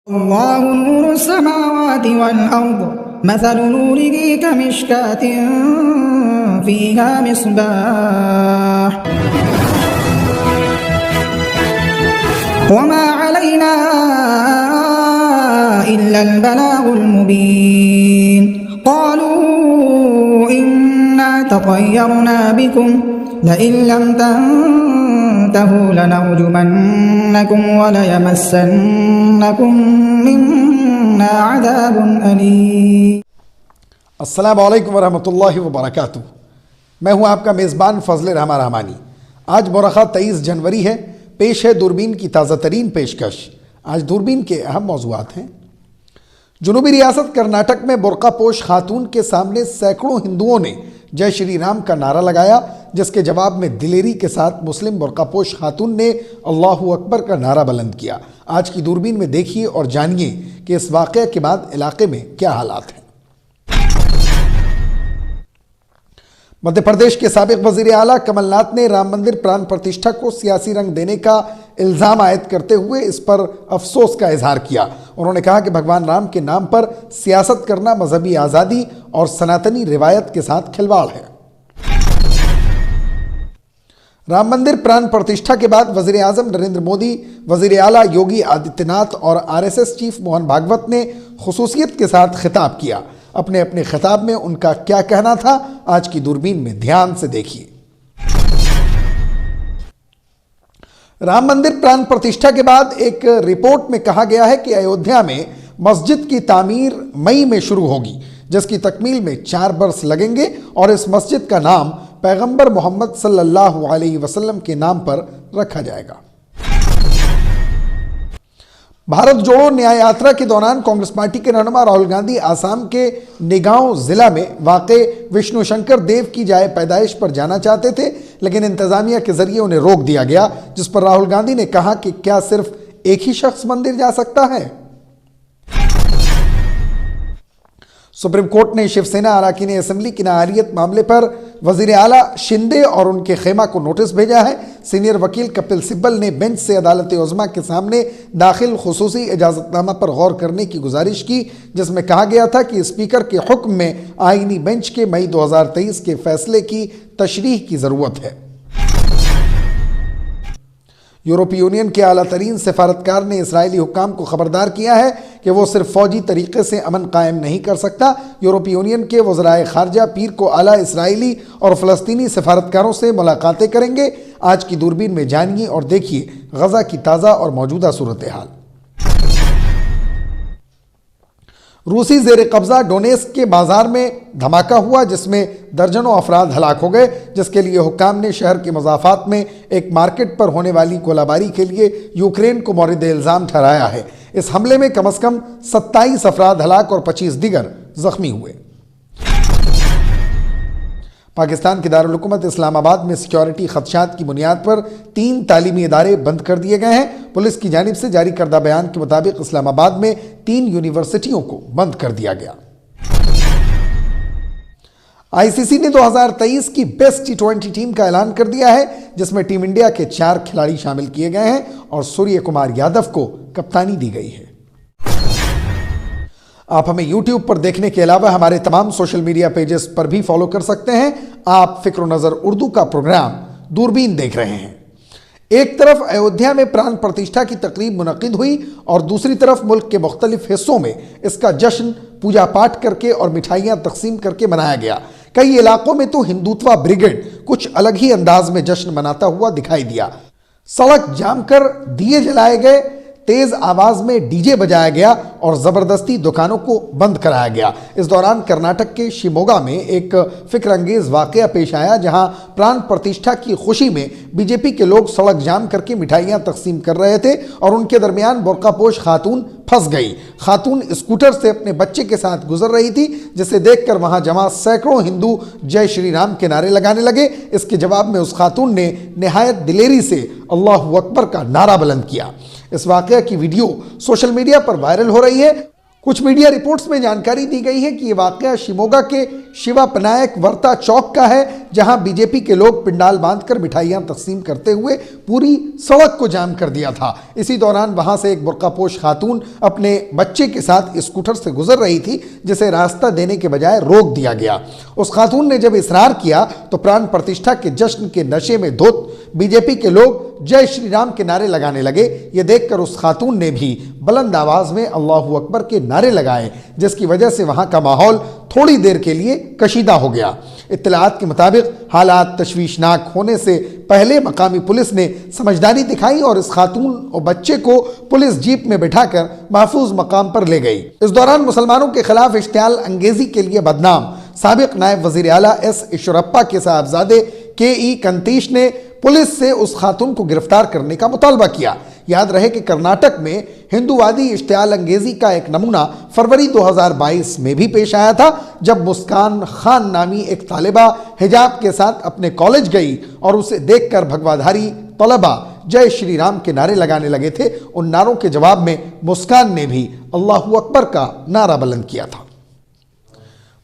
अल्लाहु नूरु समावाति वल अर्द मसलु नूरिही कमिश्कातिन फीहा मिस्बाह वमा अलैना इल्लल बलागुल मुबीन क़ालू इन्ना ततय्यरना बिकुम लइन लम तंतहू लनरजुमन्नकुम वलयमस्सन्नकुम मिन्ना अज़ाबुन अलीम। अस्सलामु अलैकुम वरहमतुल्लाहि वबरकातुहू। मैं हूं आपका मेज़बान फ़ज़ल रहमान रहमानी। आज मौरख़ा 23 जनवरी है। पेश है दूरबीन की ताज़ा तरीन पेशकश। आज दूरबीन के अहम मौज़ूआत हैं। जुनूबी रियासत कर्नाटक में बुर्क़ापोश खातून के सामने सैकड़ों हिंदुओं ने जय श्री राम का नारा लगाया, जिसके जवाब में दिलेरी के साथ मुस्लिम बुर्क़ापोश खातून ने अल्लाहु अकबर का नारा बुलंद किया। आज की दूरबीन में देखिए और जानिए कि इस वाक़ये के बाद इलाके में क्या हालात हैं। मध्य प्रदेश के साबिक़ वज़ीर आला कमलनाथ ने राम मंदिर प्राण प्रतिष्ठा को सियासी रंग देने का इल्ज़ाम आयद करते हुए इस पर अफसोस का इजहार किया। उन्होंने कहा कि भगवान राम के नाम पर सियासत करना मजहबी आज़ादी और सनातनी रिवायत के साथ खिलवाड़ है। राम मंदिर प्राण प्रतिष्ठा के बाद वज़ीर आज़म नरेंद्र मोदी, वज़ीर आला योगी आदित्यनाथ और RSS चीफ मोहन भागवत ने खुसूसियत के साथ खिताब किया। अपने अपने खिताब में उनका क्या कहना था, आज की दूरबीन में ध्यान से देखिए। राम मंदिर प्राण प्रतिष्ठा के बाद एक रिपोर्ट में कहा गया है कि अयोध्या में मस्जिद की तामीर मई में शुरू होगी, जिसकी तकमील में 4 बरस लगेंगे और इस मस्जिद का नाम पैगंबर मोहम्मद सल्लल्लाहु अलैहि वसल्लम के नाम पर रखा जाएगा। भारत जोड़ो न्याय यात्रा के दौरान कांग्रेस पार्टी के रहनुमा राहुल गांधी आसाम के निगांव जिला में वाक़े विष्णु शंकर देव की जाए पैदाइश पर जाना चाहते थे, लेकिन इंतजामिया के जरिए उन्हें रोक दिया गया, जिस पर राहुल गांधी ने कहा कि क्या सिर्फ एक ही शख्स मंदिर जा सकता है। सुप्रीम कोर्ट ने शिवसेना अराकीन असेंबली की नाअहलियत मामले पर वजीर आला शिंदे और उनके खेमा को नोटिस भेजा है। सीनियर वकील कपिल सिब्बल ने बेंच से अदालत उज़्मा के सामने दाखिल खुसूसी इजाज़तनामा पर गौर करने की गुजारिश की, जिसमें कहा गया था कि स्पीकर के हुक्म में आईनी बेंच के मई 2023 के फैसले की तशरीह की ज़रूरत है। यूरोपीय यूनियन के आला तरीन सिफारतकार ने इसराइली हुक्काम को खबरदार किया है कि वो सिर्फ फौजी तरीके से अमन कायम नहीं कर सकता। यूरोपीय यूनियन के वज़राए खारजा पीर को आला इसराइली और फ़लस्तीनी सिफारतकारों से मुलाकातें करेंगे। आज की दूरबीन में जानिए और देखिए गज़ा की ताज़ा और मौजूदा सूरत हाल। रूसी ज़ेर कब्ज़ा डोनेस्क के बाजार में धमाका हुआ, जिसमें दर्जनों अफराद हलाक हो गए, जिसके लिए हुक्काम ने शहर के मज़ाफ़ात में एक मार्केट पर होने वाली गोलाबारी के लिए यूक्रेन को मौरिद इल्ज़ाम ठहराया है। इस हमले में कम से कम 27 अफराद हलाक और 25 दीगर जख्मी हुए। पाकिस्तान के दारुल हुकूमत इस्लामाबाद में सिक्योरिटी खदशात की बुनियाद पर 3 तालीमी इदारे बंद कर दिए गए हैं। पुलिस की जानिब से जारी करदा बयान के मुताबिक इस्लामाबाद में 3 यूनिवर्सिटियों को बंद कर दिया गया। ICC ने 2023 की बेस्ट T20 टीम का ऐलान कर दिया है, जिसमें टीम इंडिया के 4 खिलाड़ी शामिल किए गए हैं और सूर्य कुमार यादव को कप्तानी दी गई है। आप हमें YouTube पर देखने के अलावा हमारे तमाम सोशल मीडिया पेजेस पर भी फॉलो कर सकते हैं। आप फ़िक्र नज़र उर्दू का प्रोग्राम दूरबीन देख रहे हैं। एक तरफ अयोध्या में प्राण प्रतिष्ठा की तकरीब मुनक़िद हुई और दूसरी तरफ मुल्क के मुख्तलिफ हिस्सों में इसका जश्न पूजा पाठ करके और मिठाइयाँ तकसीम करके मनाया गया। कई इलाकों में तो हिंदुत्वा ब्रिगेड कुछ अलग ही अंदाज में जश्न मनाता हुआ दिखाई दिया। सड़क जाम कर दिए जलाए गए, तेज आवाज में डीजे बजाया गया और जबरदस्ती दुकानों को बंद कराया गया। इस दौरान कर्नाटक के शिमोगा में एक फिक्रअंगेज वाकया पेश आया, जहां प्राण प्रतिष्ठा की खुशी में बीजेपी के लोग सड़क जाम करके मिठाइयां तकसीम कर रहे थे और उनके दरमियान बुर्क़ापोश खातून फंस गई। खातून स्कूटर से अपने बच्चे के साथ गुजर रही थी, जिसे देखकर वहां जमा सैकड़ों हिंदू जय श्री राम के नारे लगाने लगे। इसके जवाब में उस खातून ने निहायत दिलेरी से अल्लाहु अकबर का नारा बुलंद किया। इस वाक़या की वीडियो सोशल मीडिया पर वायरल हो रही है। कुछ मीडिया रिपोर्ट्स में जानकारी दी गई है कि यह वाक़या शिमोगा के शिवा पनायक वर्ता चौक का है, जहां बीजेपी के लोग पिंडाल बांधकर मिठाइयां तकसीम करते हुए पूरी सड़क को जाम कर दिया था। इसी दौरान वहां से एक बुर्कापोश खातून अपने बच्चे के साथ स्कूटर से गुजर रही थी, जिसे रास्ता देने के बजाय रोक दिया गया। उस खातून ने जब इसरार किया तो प्राण प्रतिष्ठा के जश्न के नशे में धुत बीजेपी के लोग जय श्री राम के नारे लगाने लगे। ये देखकर उस खातून ने भी बुलंद आवाज में अल्लाहू अकबर के नारे लगाए, जिसकी वजह से वहां का माहौल थोड़ी देर के लिए कशीदा हो गया। इत्तलात के मुताबिक हालात तशवीशनाक होने से पहले मकामी पुलिस ने समझदारी दिखाई और इस खातून और बच्चे को पुलिस जीप में बिठाकर महफूज मकाम पर ले गई। इस दौरान मुसलमानों के खिलाफ इश्तियाल अंगेजी के लिए बदनाम साबिक नायब वजीर आला एस ईश्वरप्पा के साहबजादे के.ई. कंतीश ने पुलिस से उस खातून को गिरफ्तार करने का मुतालबा किया। याद रहे कि कर्नाटक में हिंदूवादी इश्तियाल अंगेजी का एक नमूना फरवरी 2022 में भी पेश आया था, जब मुस्कान खान नामी एक तालिबा हिजाब के साथ अपने कॉलेज गई और उसे देखकर भगवाधारी तलबा जय श्री राम के नारे लगाने लगे थे। उन नारों के जवाब में मुस्कान ने भी अल्लाहू अकबर का नारा बुलंद किया था।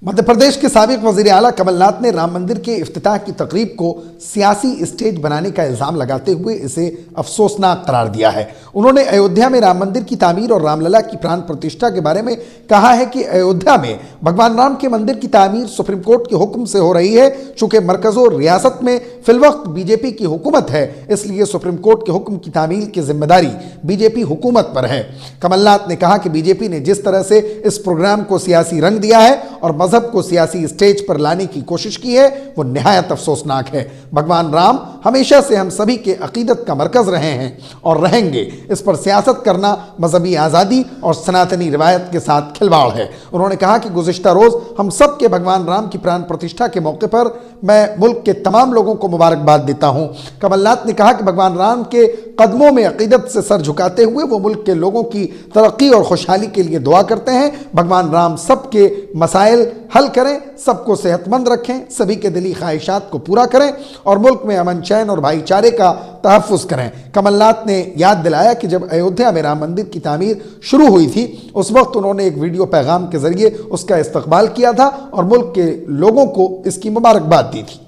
मध्य प्रदेश के साबिक वजीर आला कमलनाथ ने राम मंदिर के इफ्तिताह की तकरीब को सियासी स्टेज बनाने का इल्ज़ाम लगाते हुए इसे अफसोसनाक करार दिया है। उन्होंने अयोध्या में राम मंदिर की तामीर और रामलला की प्राण प्रतिष्ठा के बारे में कहा है कि अयोध्या में भगवान राम के मंदिर की तामीर सुप्रीम कोर्ट के हुक्म से हो रही है। चूंकि मरकज़ और रियासत में फिलवक्त बीजेपी की हुकूमत है, इसलिए सुप्रीम कोर्ट के हुक्म की तामील की जिम्मेदारी बीजेपी हुकूमत पर है। कमलनाथ ने कहा कि बीजेपी ने जिस तरह से इस प्रोग्राम को सियासी रंग दिया है और मजहब को सियासी स्टेज पर लाने की कोशिश की है, वो निहायत अफसोसनाक है। भगवान राम हमेशा से हम सभी के अकीदत का मरकज रहे हैं और रहेंगे। इस पर सियासत करना मजहबी आज़ादी और सनातनी रिवायत के साथ खिलवाड़ है। उन्होंने कहा कि गुज़िश्ता रोज़ हम सब के भगवान राम की प्राण प्रतिष्ठा के मौके पर मैं मुल्क के तमाम लोगों को मुबारकबाद देता हूँ। कमलनाथ ने कहा कि भगवान राम के कदमों में अकीदत से सर झुकाते हुए वो मुल्क के लोगों की तरक्की और खुशहाली के लिए दुआ करते हैं। भगवान राम सबके मसाइल हल करें, सबको सेहतमंद रखें, सभी के दिली ख्वाहिशात को पूरा करें और मुल्क में अमन चैन और भाईचारे का तहफ़्फ़ुज़ करें। कमलनाथ ने याद दिलाया कि जब अयोध्या में राम मंदिर की तामीर शुरू हुई थी, उस वक्त उन्होंने एक वीडियो पैगाम के जरिए उसका इस्तकबाल किया था और मुल्क के लोगों को इसकी मुबारकबाद दी थी।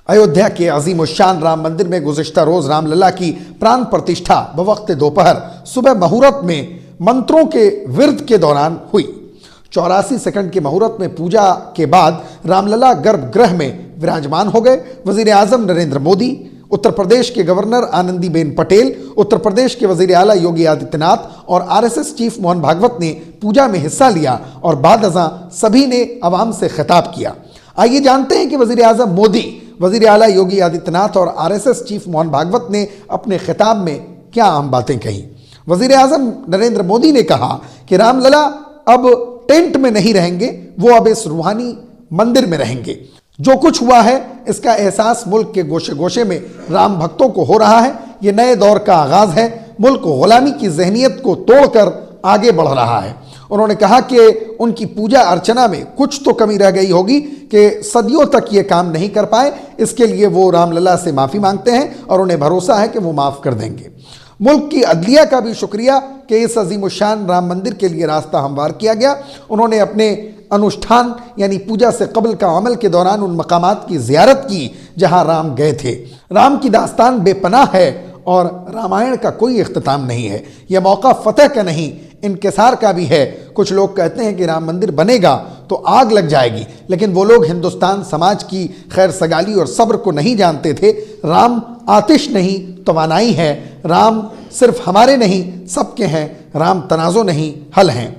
अयोध्या के अजीमुश्शान राम मंदिर में गुज़िश्ता रोज़ रामलला की प्राण प्रतिष्ठा बवक्त दोपहर सुबह मुहूर्त में मंत्रों के विरद के दौरान हुई। 84 सेकंड के मुहूर्त में पूजा के बाद रामलला गर्भगृह में विराजमान हो गए। वजीर आजम नरेंद्र मोदी, उत्तर प्रदेश के गवर्नर आनंदीबेन पटेल, उत्तर प्रदेश के वजीर आला योगी आदित्यनाथ और आरएसएस चीफ मोहन भागवत ने पूजा में हिस्सा लिया और बाद अज़ां सभी ने अवाम से खिताब किया। आइए जानते हैं कि वजीर आजम मोदी, वजीर आला योगी आदित्यनाथ और आरएसएस चीफ मोहन भागवत ने अपने खिताब में क्या अहम बातें कही। वजीर आजम नरेंद्र मोदी ने कहा कि रामलला अब टेंट में नहीं रहेंगे, वो अब इस रूहानी मंदिर में रहेंगे। जो कुछ हुआ है इसका एहसास मुल्क के गोशे गोशे में राम भक्तों को हो रहा है। ये नए दौर का आगाज है। मुल्क गुलामी की जहनीत को तोड़कर आगे बढ़ रहा है। उन्होंने कहा कि उनकी पूजा अर्चना में कुछ तो कमी रह गई होगी कि सदियों तक ये काम नहीं कर पाए। इसके लिए वो रामलला से माफ़ी मांगते हैं और उन्हें भरोसा है कि वो माफ़ कर देंगे। मुल्क की अदलिया का भी शुक्रिया कि इस अजीमुश्शान राम मंदिर के लिए रास्ता हमवार किया गया। उन्होंने अपने अनुष्ठान यानी पूजा से कबल का अमल के दौरान उन मकामात की ज़ियारत की जहां राम गए थे। राम की दास्तान बेपनाह है और रामायण का कोई इख्तिताम नहीं है। यह मौका फतह का नहीं, इनकिसार का भी है। कुछ लोग कहते हैं कि राम मंदिर बनेगा तो आग लग जाएगी, लेकिन वो लोग हिंदुस्तान समाज की खैर सगाली और सब्र को नहीं जानते थे। राम आतिश नहीं तवानाई है। राम सिर्फ हमारे नहीं सबके हैं। राम तनाज़ो नहीं हल हैं।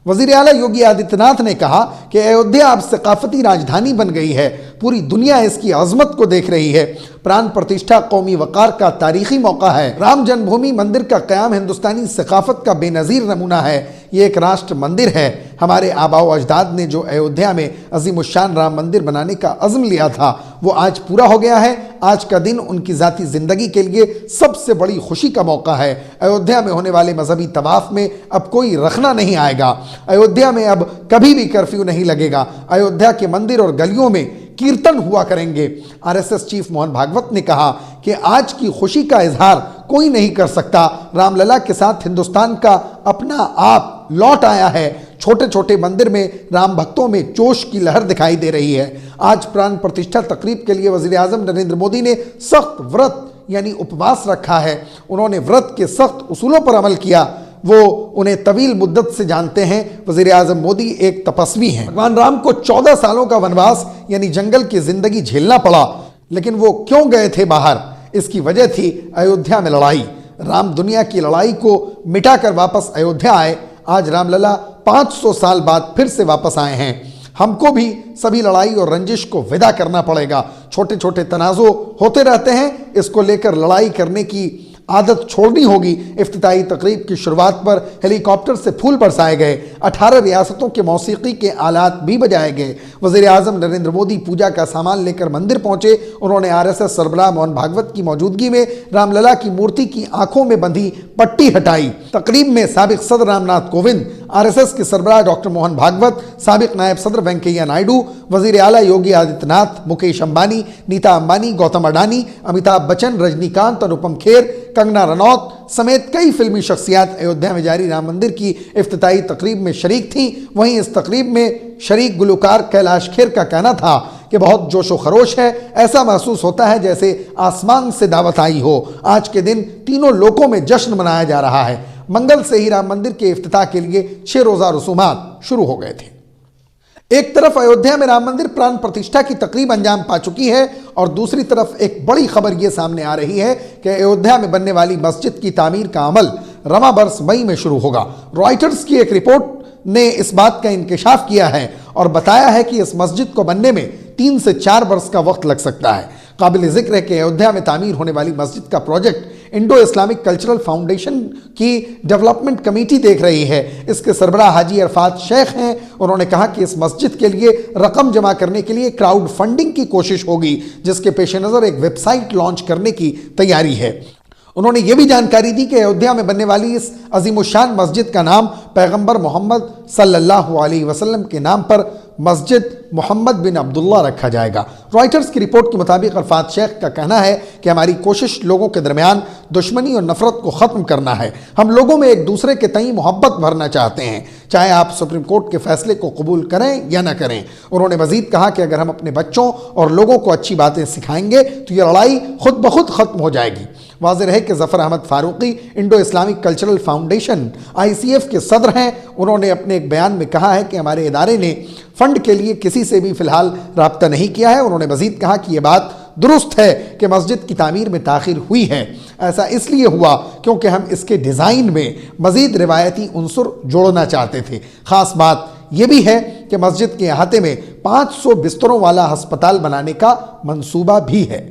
वज़ीर आला योगी आदित्यनाथ ने कहा कि अयोध्या अब सकाफती राजधानी बन गई है। पूरी दुनिया इसकी अजमत को देख रही है। प्राण प्रतिष्ठा कौमी वकार का तारीखी मौका है। राम जन्मभूमि मंदिर का क़याम हिंदुस्तानी सकाफत का बेनज़ीर नमूना है। ये एक राष्ट्र मंदिर है। हमारे आबाओ अजदाद ने जो अयोध्या में अजीमुश्शान राम मंदिर बनाने का अज़्म लिया था वो आज पूरा हो गया है। आज का दिन उनकी ज़ाती ज़िंदगी के लिए सबसे बड़ी खुशी का मौका है। अयोध्या में होने वाले मजहबी तवाफ़ में अब कोई रखना नहीं आएगा। अयोध्या में अब कभी भी कर्फ्यू नहीं लगेगा। अयोध्या के मंदिर और गलियों में कीर्तन हुआ करेंगे। आरएसएस चीफ मोहन भागवत ने कहा कि आज की खुशी का इजहार कोई नहीं कर सकता। रामलला के साथ हिंदुस्तान का अपना आप लौट आया है। छोटे छोटे मंदिर में राम भक्तों में जोश की लहर दिखाई दे रही है। आज प्राण प्रतिष्ठा तकरीब के लिए वजीर आजम नरेंद्र मोदी ने सख्त व्रत यानी उपवास रखा है। उन्होंने व्रत के सख्त उसूलों पर अमल किया। वो उन्हें तवील मुद्दत से जानते हैं। वजीर आजम मोदी एक तपस्वी हैं। भगवान राम को 14 सालों का वनवास यानी जंगल की जिंदगी झेलना पड़ा, लेकिन वो क्यों गए थे बाहर? इसकी वजह थी अयोध्या में लड़ाई। राम दुनिया की लड़ाई को मिटाकर वापस अयोध्या आए। आज रामलला 500 साल बाद फिर से वापस आए हैं। हमको भी सभी लड़ाई और रंजिश को विदा करना पड़ेगा। छोटे छोटे तनाज़ो होते रहते हैं, इसको लेकर लड़ाई करने की आदत छोड़नी होगी। इफ्तिताई तकरीब की शुरुआत पर हेलीकॉप्टर से फूल बरसाए गए। 18 रियासतों के मौसीकी के आलात भी बजाए गए। वज़ीर आज़म नरेंद्र मोदी पूजा का सामान लेकर मंदिर पहुंचे। उन्होंने RSS सरबराह मोहन भागवत की मौजूदगी में रामलला की मूर्ति की आंखों में बंधी पट्टी हटाई। तकरीब में साबिक सदर रामनाथ कोविंद, RSS के सरबराह डॉक्टर मोहन भागवत, साबिक नायब सदर वेंकैया नायडू, वज़ीर आला योगी आदित्यनाथ, मुकेश अंबानी, नीता अंबानी, गौतम अडानी, अमिताभ बच्चन, रजनीकांत, अनुपम खेर, कंगना रनौत समेत कई फिल्मी शख्सियात अयोध्या में जारी राम मंदिर की इफ्तिताई तकरीब में शरीक थीं। वहीं इस तकरीब में शरीक गुलकार कैलाश खेर का कहना था कि बहुत जोशो खरोश है। ऐसा महसूस होता है जैसे आसमान से दावत आई हो। आज के दिन तीनों लोकों में जश्न मनाया जा रहा है। मंगल से ही राम मंदिर के इफ्तिताह के लिए 6 रोज़ा रसूमात शुरू हो गए थे। एक तरफ अयोध्या में राम मंदिर प्राण प्रतिष्ठा की तकरीब अंजाम पा चुकी है और दूसरी तरफ एक बड़ी खबर यह सामने आ रही है कि अयोध्या में बनने वाली मस्जिद की तामीर का अमल रवा बरस मई में शुरू होगा। रॉयटर्स की एक रिपोर्ट ने इस बात का इंकशाफ किया है और बताया है कि इस मस्जिद को बनने में 3 से 4 वर्ष का वक्त लग सकता है। काबिल जिक्र है कि अयोध्या में तामीर होने वाली मस्जिद का project Indo Islamic Cultural foundation की डेवलपमेंट कमेटी देख रही है। इसके सरबराह हाजी अरफात शेख हैं। उन्होंने कहा कि इस मस्जिद के लिए रकम जमा करने के लिए क्राउड फंडिंग की कोशिश होगी, जिसके पेश नज़र एक वेबसाइट लॉन्च करने की तैयारी है। उन्होंने ये भी जानकारी दी कि अयोध्या में बनने वाली इस अजीमुशान मस्जिद का नाम पैगंबर मोहम्मद सल्लल्लाहु अलैहि वसल्लम के नाम पर मस्जिद मोहम्मद बिन अब्दुल्ला रखा जाएगा। रॉयटर्स की रिपोर्ट के मुताबिक अरफात शेख का कहना है कि हमारी कोशिश लोगों के दरमियान दुश्मनी और नफरत को ख़त्म करना है। हम लोगों में एक दूसरे के तई मोहब्बत भरना चाहते हैं, चाहे आप सुप्रीम कोर्ट के फैसले को कबूल करें या न करें। उन्होंने मजीद कहा कि अगर हम अपने बच्चों और लोगों को अच्छी बातें सिखाएंगे तो ये लड़ाई खुद ब खुद ख़त्म हो जाएगी। वाज़ेह है कि Zafar Ahmad Farooqui Indo Islamic Cultural Foundation ICF के सदर हैं। उन्होंने अपने एक बयान में कहा है कि हमारे इदारे ने फ़ंड के लिए किसी से भी फ़िलहाल रब्ता नहीं किया है। उन्होंने मज़ीद कहा कि यह बात दुरुस्त है कि मस्जिद की तामीर में ताख़ीर हुई है। ऐसा इसलिए हुआ क्योंकि हम इसके डिज़ाइन में मज़ीद रिवायती उनसुर जोड़ना चाहते थे। ख़ास बात यह भी है कि मस्जिद के अहाते में 500 बिस्तरों वाला अस्पताल बनाने का मंसूबा भी है।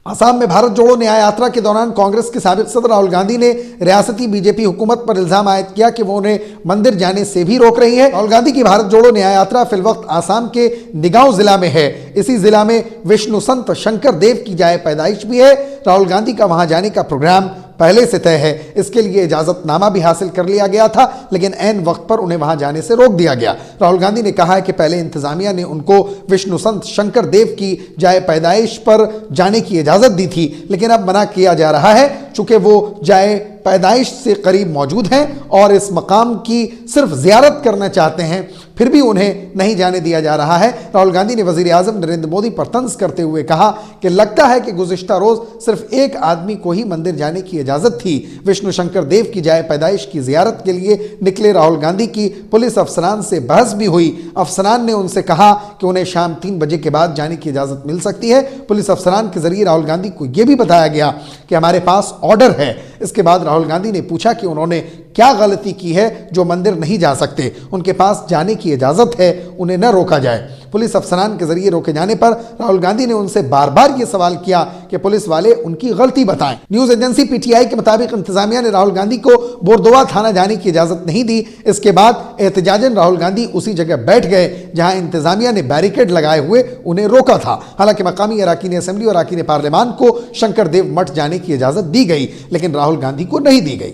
असम में भारत जोड़ो न्याय यात्रा के दौरान कांग्रेस के साबिक सदर राहुल गांधी ने रियासती बीजेपी हुकूमत पर इल्जाम आयद किया कि वो उन्हें मंदिर जाने से भी रोक रही है। राहुल गांधी की भारत जोड़ो न्याय यात्रा फिलवक्त आसाम के निगांव जिला में है। इसी जिला में विष्णु संत शंकर देव की जाए पैदाइश भी है। राहुल गांधी का वहां जाने का प्रोग्राम पहले से तय है। इसके लिए इजाजतनामा भी हासिल कर लिया गया था, लेकिन ऐन वक्त पर उन्हें वहां जाने से रोक दिया गया। राहुल गांधी ने कहा है कि पहले इंतजामिया ने उनको विष्णु संत शंकर देव की जाए पैदाइश पर जाने की इजाजत दी थी, लेकिन अब मना किया जा रहा है चूंकि वो जाए पैदाइश से करीब मौजूद हैं और इस मकाम की सिर्फ ज़ियारत करना चाहते हैं, फिर भी उन्हें नहीं जाने दिया जा रहा है। राहुल गांधी ने वज़ीर आज़म नरेंद्र मोदी पर तंज करते हुए कहा कि लगता है कि गुज़िश्ता रोज़ सिर्फ एक आदमी को ही मंदिर जाने की इजाज़त थी। विष्णु शंकर देव की जाए पैदाइश की ज़ियारत के लिए निकले राहुल गांधी की पुलिस अफसरान से बहस भी हुई। अफसरान ने उनसे कहा कि उन्हें शाम 3 बजे के बाद जाने की इजाज़त मिल सकती है। पुलिस अफसरान के ज़रिए राहुल गांधी को यह भी बताया गया कि हमारे पास ऑर्डर है। इसके बाद राहुल गांधी ने पूछा कि उन्होंने क्या गलती की है जो मंदिर नहीं जा सकते। उनके पास जाने की इजाज़त है, उन्हें न रोका जाए। पुलिस अफसरान के जरिए रोके जाने पर राहुल गांधी ने उनसे बार बार ये सवाल किया कि पुलिस वाले उनकी गलती बताएं। न्यूज़ एजेंसी PTI के मुताबिक इंतजामिया ने राहुल गांधी को बोरदोवा थाना जाने की इजाज़त नहीं दी। इसके बाद एहतजाजन राहुल गांधी उसी जगह बैठ गए जहां इंतजामिया ने बैरिकेड लगाए हुए उन्हें रोका था। हालांकि मकामी अरकान असेंबली और अरकान पार्लियामान को शंकर देव मठ जाने की इजाज़त दी गई, लेकिन राहुल गांधी को नहीं दी गई।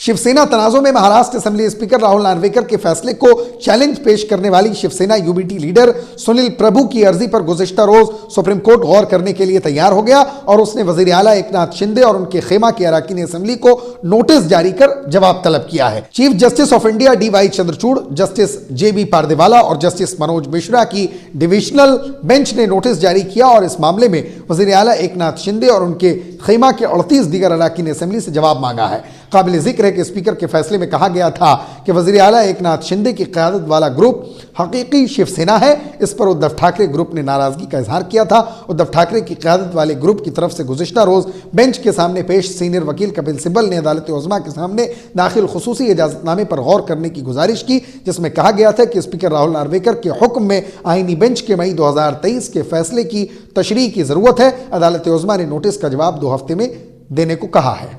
शिवसेना तनाजों में महाराष्ट्र असेंबली स्पीकर राहुल नार्वेकर के फैसले को चैलेंज पेश करने वाली शिवसेना यूबीटी लीडर सुनील प्रभु की अर्जी पर गुज़िश्ता रोज सुप्रीम कोर्ट गौर करने के लिए तैयार हो गया और उसने वजीर आला एकनाथ शिंदे और उनके खेमा के अराकीन असेंबली को नोटिस जारी कर जवाब तलब किया है। Chief justice of India DY Chandrachud, justice JB पारदेवाला और जस्टिस मनोज मिश्रा की डिविजनल बेंच ने नोटिस जारी किया और इस मामले में वजीर आला एकनाथ शिंदे और उनके खेमा के 38 दीगर अराकीन असेंबली से जवाब मांगा है। काबिल जिक्र है कि स्पीकर के फैसले में कहा गया था कि वजीर आला एकनाथ शिंदे की क़यादत वाला ग्रुप हकीकी शिवसेना है। इस पर उद्धव ठाकरे ग्रुप ने नाराजगी का इजहार किया था। उद्धव ठाकरे की क़यादत वाले ग्रुप की तरफ से गुज़िश्ता रोज बेंच के सामने पेश सीनियर वकील कपिल सिब्बल ने अदालत उज़्मा के सामने दाखिल खुसूसी इजाज़तनामे पर गौर करने की गुजारिश की, जिसमें कहा गया था कि स्पीकर राहुल नार्वेकर के हुक्म में आईनी बेंच के मई 2023 के फैसले की तशरीह की ज़रूरत है। अदालत उज़्मा ने नोटिस का जवाब 2 हफ्ते में देने को कहा है।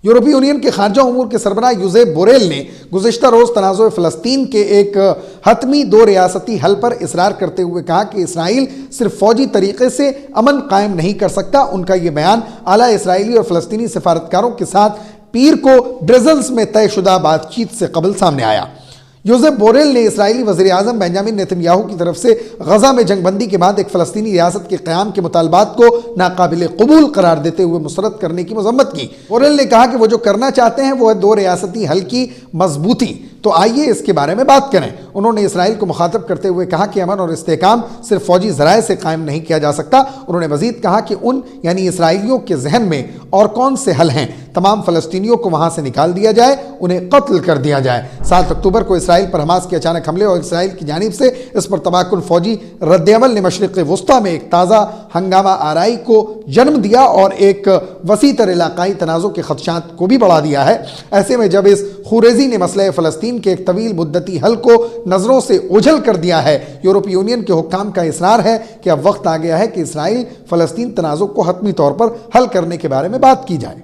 यूरोपीय यूनियन के खारजा उमूर के सरबराह यूसेप बोरेल ने गुज़िश्ता रोज़ तनाज़ुए फ़लस्तीन के एक हतमी 2 रियासती हल पर इसरार करते हुए कहा कि इसराइल सिर्फ फौजी तरीके से अमन कायम नहीं कर सकता। उनका ये बयान आला इसराइली और फ़लस्तीनी सफारतकारों के साथ पीर को ब्रसेल्स में तयशुदा बातचीत से कबल सामने आया। यूसेप बोरेल ने इस्राएली वज़ीर आज़म बेंजामिन नेतन्याहू की तरफ से गजा में जंगबंदी के बाद एक फ़लस्तीनी रियासत के क़याम के मुतालबात को नाकाबिल कबूल करार देते हुए मुसरत करने की मजम्मत की। बोरेल ने कहा कि वो जो करना चाहते हैं वो है 2 रियासती हल की मजबूती, तो आइए इसके बारे में बात करें। उन्होंने इसराइल को मुखातब करते हुए कहा कि अमन और इस्तेहकाम सिर्फ फौजी ज़राए से कायम नहीं किया जा सकता। उन्होंने मजीद कहा कि उन यानी इसराइलियों के जहन में और कौन से हल हैं, तमाम फ़लस्तीनियों को वहाँ से निकाल दिया जाए, उन्हें कत्ल कर दिया जाए। 7 अक्टूबर को इसराइल पर हमास के अचानक हमले और इसराइल की जानिब से इस पर तबाहकुन फौजी रद्द-ए-अमल ने मशरिक़ वुस्ता में एक ताज़ा हंगामा आराई को जन्म दिया और एक वसी तर इलाकाई तनाज़ों के खदशात को भी बढ़ा दिया है। ऐसे में जब इस खुरेजी ने मसले फ़लस्तीन के एक तवील मुद्दती हल को नज़रों से ओझल कर दिया है, यूरोपीय यूनियन के हुक्काम का इसरार है कि अब वक्त आ गया है कि इसराइल फ़लस्तीन तनाज़ों को हतमी तौर पर हल करने के बारे में बात की जाए।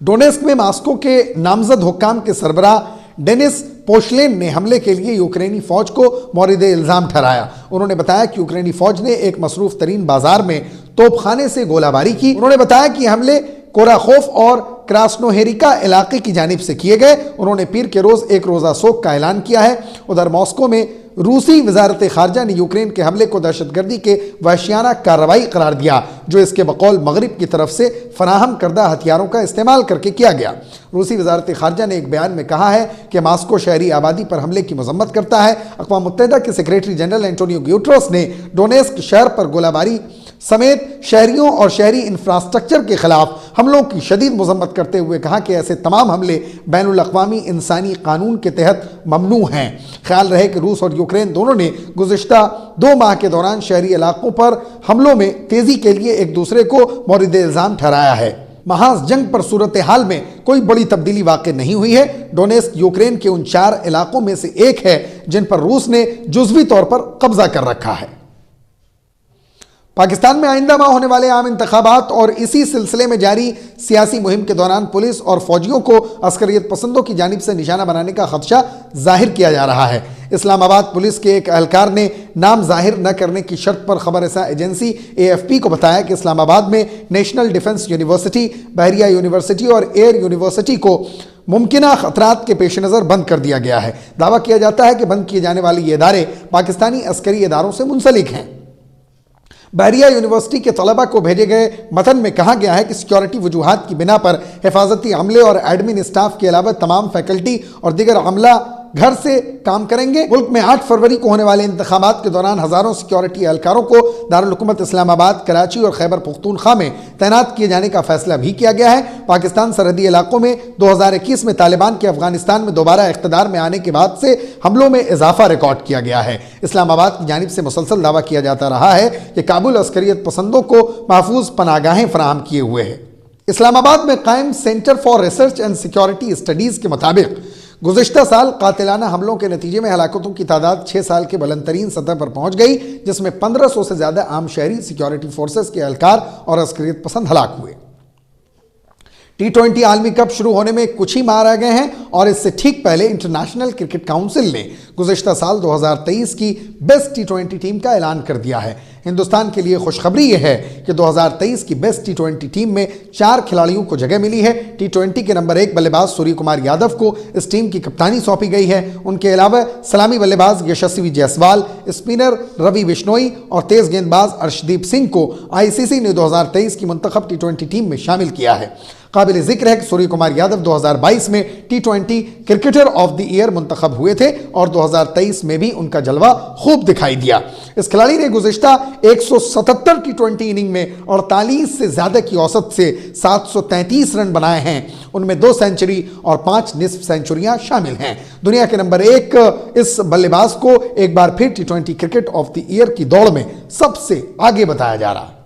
डोनेस्क में मास्को के नामजद हुक्काम के सरबराह डेनिस पोशलेन ने हमले के लिए यूक्रेनी फौज को मौरिद इल्ज़ाम ठहराया। उन्होंने बताया कि यूक्रेनी फौज ने एक मसरूफ तरीन बाजार में तोपखाने से गोलाबारी की। उन्होंने बताया कि हमले कोराखोफ और क्रास्नोहेरिका इलाके की जानिब से किए गए। उन्होंने पीर के रोज़ एक रोज़ा शोक का ऐलान किया है। उधर मॉस्को में रूसी वजारत खारजा ने यूक्रेन के हमले को दहशतगर्दी के वहशियाना कार्रवाई करार दिया, जो इसके बकौल मगरिब की तरफ से फराहम करदा हथियारों का इस्तेमाल करके किया गया। रूसी वजारत खारजा ने एक बयान में कहा है कि मास्को शहरी आबादी पर हमले की मजम्मत करता है। अक़वाम मुत्तहिदा के सेक्रेटरी जनरल एंटोनियो ग्यूटेरस ने डोनेस्क शहर पर गोलाबारी समेत शहरियों और शहरी इंफ्रास्ट्रक्चर के खिलाफ हमलों की शदीद मजम्मत करते हुए कहा कि ऐसे तमाम हमले बैनुल अक़वामी इंसानी कानून के तहत ममनू हैं। ख्याल रहे कि रूस और यूक्रेन दोनों ने गुज़िश्ता 2 माह के दौरान शहरी इलाकों पर हमलों में तेज़ी के लिए एक दूसरे को मौरिद इल्ज़ाम ठहराया है। महाज जंग पर सूरत हाल में कोई बड़ी तब्दीली वाक़ई नहीं हुई है। डोनेस्क यूक्रेन के उन 4 इलाकों में से एक है जिन पर रूस ने जुज़वी तौर पर कब्जा कर रखा है। पाकिस्तान में आइंदा माह होने वाले आम इंतखाबात और इसी सिलसिले में जारी सियासी मुहिम के दौरान पुलिस और फौजियों को अस्करियत पसंदों की जानिब से निशाना बनाने का खदशा जाहिर किया जा रहा है। इस्लामाबाद पुलिस के एक एहलकार ने नाम जाहिर न करने की शर्त पर खबर रसा एजेंसी AFP को बताया कि इस्लामाबाद में नेशनल डिफेंस यूनिवर्सिटी, बहरिया यूनिवर्सिटी और एयर यूनिवर्सिटी को मुमकिना खतरात के पेश नज़र बंद कर दिया गया है। दावा किया जाता है कि बंद किए जाने वाले ये इदारे पाकिस्तानी अस्करी इदारों से मुंसलिक हैं। बहरिया यूनिवर्सिटी के तलबा को भेजे गए मतन में कहा गया है कि सिक्योरिटी वजूहात की बिना पर हिफाजती अमले और एडमिन स्टाफ के अलावा तमाम फैकल्टी और दीगर अमला घर से काम करेंगे। मुल्क में 8 फरवरी को होने वाले इंतखाबात के दौरान हज़ारों सिक्योरिटी एहलकारों को दारुल हुकूमत इस्लामाबाद, कराची और खैबर पख्तूनख्वा में तैनात किए जाने का फैसला भी किया गया है। पाकिस्तान सरहदी इलाकों में 2021 में तालिबान के अफगानिस्तान में दोबारा इख्तिदार में आने के बाद से हमलों में इजाफा रिकॉर्ड किया गया है। इस्लामाबाद की जानिब से मुसलसल दावा किया जाता रहा है कि काबुल अस्करियत पसंदों को महफूज पनागाहें फराहम किए हुए है। इस्लामाबाद में कायम centre for research and security studies के मुताबिक गुज़िश्ता साल कातिलाना हमलों के नतीजे में हलाकतों की तादाद 6 साल के बुलंदतरीन सतह पर पहुंच गई, जिसमें 1500 से ज़्यादा आम शहरी सिक्योरिटी फोर्सेस के एहलकार और अस्करियत पसंद हलाक हुए। T20 आलमी कप शुरू होने में कुछ ही माह रह गए हैं और इससे ठीक पहले इंटरनेशनल क्रिकेट काउंसिल ने गुज़िश्ता साल 2023 की बेस्ट टी20 टीम का ऐलान कर दिया है। हिंदुस्तान के लिए खुशखबरी यह है कि 2023 की बेस्ट टी20 टीम में 4 खिलाड़ियों को जगह मिली है। टी20 के नंबर 1 बल्लेबाज सूर्य कुमार यादव को इस टीम की कप्तानी सौंपी गई है। उनके अलावा सलामी बल्लेबाज यशस्वी जायसवाल, स्पिनर रवि बिश्नोई और तेज गेंदबाज अर्शदीप सिंह को आईसीसी ने 2023 की मुंतखब टी20 टीम में शामिल किया है। काबिल जिक्र है कि सूर्य कुमार यादव 2022 में टी20 क्रिकेटर ऑफ द ईयर मुंतखब हुए थे और 2023 में भी उनका जलवा खूब दिखाई दिया। इस खिलाड़ी ने गुज़िश्ता 177 टी20 इनिंग में 48 से ज्यादा की औसत से 733 रन बनाए हैं। उनमें 2 सेंचुरी और 5 निस्फ सेंचुरियां शामिल हैं। दुनिया के नंबर 1 इस बल्लेबाज को एक बार फिर टी20 क्रिकेट ऑफ द ईयर की दौड़ में सबसे आगे बताया जा रहा है।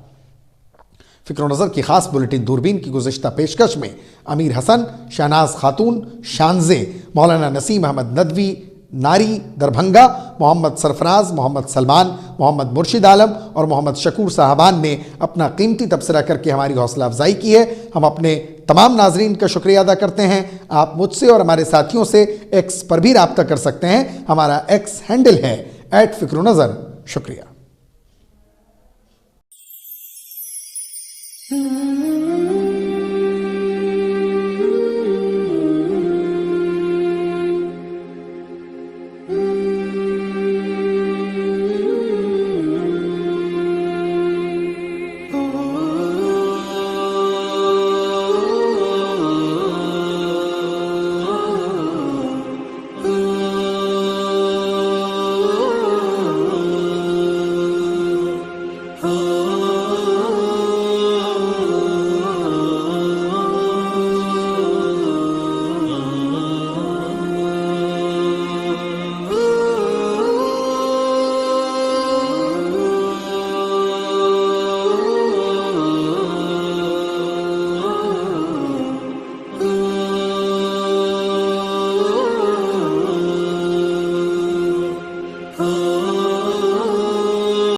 फिक्र नज़र की खास बुलेटिन दूरबीन की गुज़िश्ता पेशकश में अमीर हसन, शहनाज खातून शानजे, मौलाना नसीम अहमद नदवी नारी दरभंगा, मोहम्मद सरफराज, मोहम्मद सलमान, मोहम्मद मुर्शिद आलम और मोहम्मद शकूर साहबान ने अपना कीमती तबसरा करके हमारी हौसला अफजाई की है। हम अपने तमाम नाजरीन का शुक्रिया अदा करते हैं। आप मुझसे और हमारे साथियों से एक्स पर भी राब्ता कर सकते हैं। हमारा एक्स हैंडल है @फिक्रुनज़र। शुक्रिया।